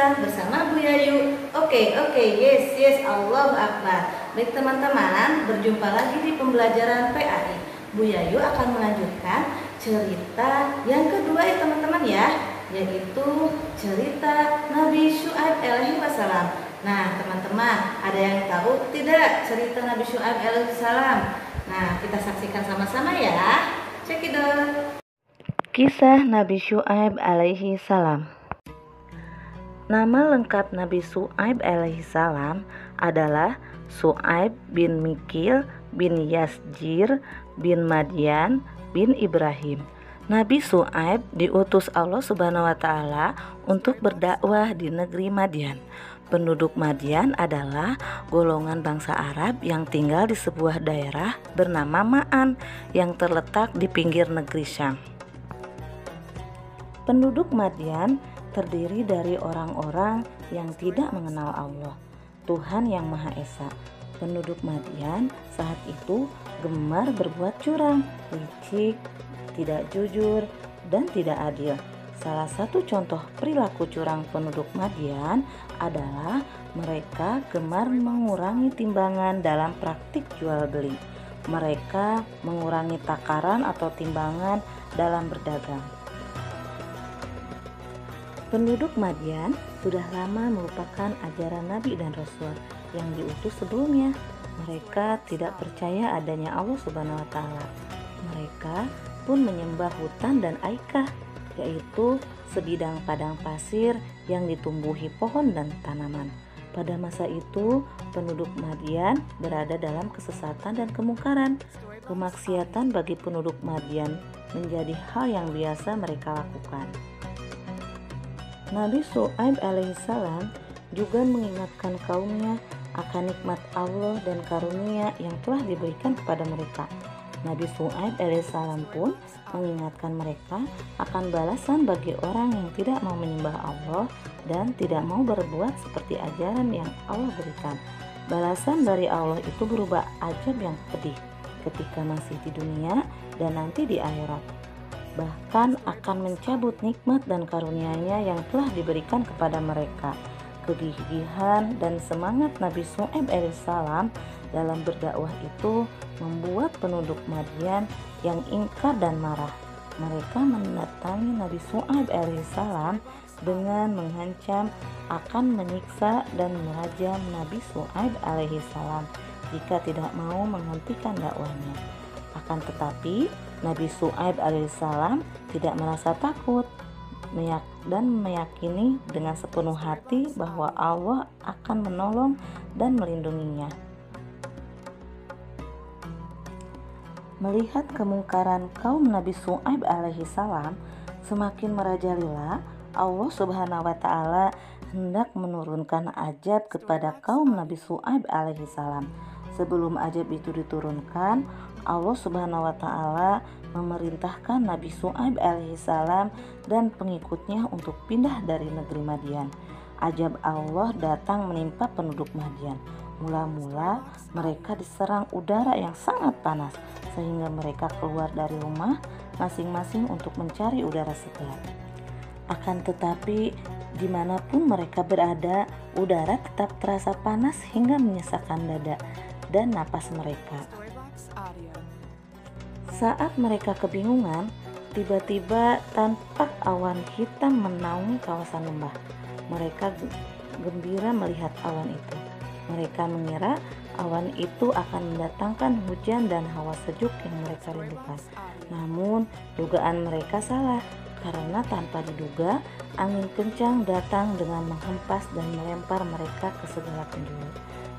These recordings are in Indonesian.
Salam bersama Bu Yayu. Oke, yes, Allahu Akbar. Baik teman-teman, berjumpa lagi di pembelajaran PAI. Bu Yayu akan melanjutkan cerita yang kedua ya teman-teman ya, yaitu cerita Nabi Syuaib alaihi wassalam. Nah teman-teman, ada yang tahu tidak cerita Nabi Syuaib alaihi wassalam? Nah kita saksikan sama-sama ya. Cekidot. Kisah Nabi Syuaib alaihi salam. Nama lengkap Nabi Syuaib alaihi salam adalah Syuaib bin Mikil bin Yasjir bin Madian bin Ibrahim. Nabi Syuaib diutus Allah Subhanahu wa taala untuk berdakwah di negeri Madian. Penduduk Madian adalah golongan bangsa Arab yang tinggal di sebuah daerah bernama Ma'an yang terletak di pinggir negeri Syam. Penduduk Madian terdiri dari orang-orang yang tidak mengenal Allah, Tuhan yang Maha Esa. Penduduk Madian saat itu gemar berbuat curang, licik, tidak jujur, dan tidak adil. Salah satu contoh perilaku curang penduduk Madian adalah mereka gemar mengurangi timbangan dalam praktik jual beli. Mereka mengurangi takaran atau timbangan dalam berdagang. Penduduk Madian sudah lama melupakan ajaran Nabi dan Rasul yang diutus sebelumnya. Mereka tidak percaya adanya Allah Subhanahu wa taala. Mereka pun menyembah hutan dan aikah, yaitu sebidang padang pasir yang ditumbuhi pohon dan tanaman. Pada masa itu, penduduk Madian berada dalam kesesatan dan kemungkaran. Kemaksiatan bagi penduduk Madian menjadi hal yang biasa mereka lakukan. Nabi Syuaib alaihissalam juga mengingatkan kaumnya akan nikmat Allah dan karunia yang telah diberikan kepada mereka. Nabi Syuaib alaihissalam pun mengingatkan mereka akan balasan bagi orang yang tidak mau menyembah Allah dan tidak mau berbuat seperti ajaran yang Allah berikan. Balasan dari Allah itu berupa azab yang pedih ketika masih di dunia dan nanti di akhirat. Bahkan akan mencabut nikmat dan karunia-Nya yang telah diberikan kepada mereka. Kegigihan dan semangat Nabi Syuaib alaihissalam dalam berdakwah itu membuat penduduk Madian yang ingkar dan marah. Mereka mendatangi Nabi Syuaib alaihissalam dengan mengancam akan menyiksa dan merajam Nabi Syuaib alaihissalam jika tidak mau menghentikan dakwahnya. Akan tetapi Nabi Syuaib alaihissalam tidak merasa takut dan meyakini dengan sepenuh hati bahwa Allah akan menolong dan melindunginya. Melihat kemungkaran kaum Nabi Syuaib alaihissalam semakin merajalela, Allah Subhanahu wa taala hendak menurunkan azab kepada kaum Nabi Syuaib alaihissalam. Sebelum azab itu diturunkan, Allah Subhanahu wa taala memerintahkan Nabi Syuaib alaihissalam dan pengikutnya untuk pindah dari negeri Madian. Azab Allah datang menimpa penduduk Madian. Mula-mula mereka diserang udara yang sangat panas sehingga mereka keluar dari rumah masing-masing untuk mencari udara segar. Akan tetapi dimanapun mereka berada, udara tetap terasa panas hingga menyesakkan dada dan napas mereka. Saat mereka kebingungan, tiba-tiba tampak awan hitam menaungi kawasan lembah. Mereka gembira melihat awan itu. Mereka mengira awan itu akan mendatangkan hujan dan hawa sejuk yang mereka rindukan. Namun, dugaan mereka salah karena tanpa diduga, angin kencang datang dengan menghempas dan melempar mereka ke segala penjuru.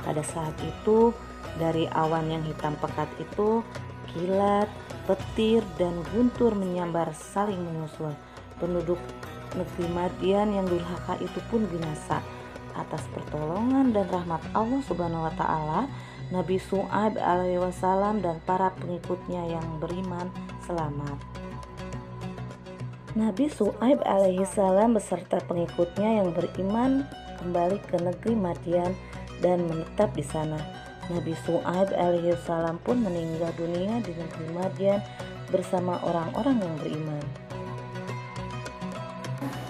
Pada saat itu, dari awan yang hitam pekat itu, kilat, petir, dan guntur menyambar saling menyusul. Penduduk negeri Madian yang durhaka itu pun binasa. Atas pertolongan dan rahmat Allah Subhanahu wa taala, Nabi Syuaib alaihi wasallam dan para pengikutnya yang beriman selamat. Nabi Syuaib alaihi salam beserta pengikutnya yang beriman kembali ke negeri Madian dan menetap di sana. Nabi Syuaib alaihi salam pun meninggal dunia di negeri Madian bersama orang-orang yang beriman.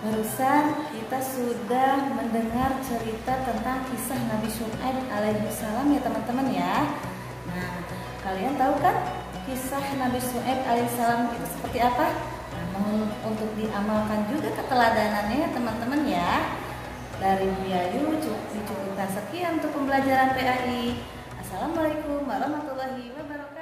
barusan kita sudah mendengar cerita tentang kisah Nabi Syuaib alaihissalam ya teman-teman ya. Nah, kalian tahu kan kisah Nabi Syuaib alaihissalam itu seperti apa? Nah, untuk diamalkan juga keteladanannya ya teman-teman ya. Dari Bu Yayu dicukupkan sekian untuk pembelajaran PAI. Assalamualaikum warahmatullahi wabarakatuh.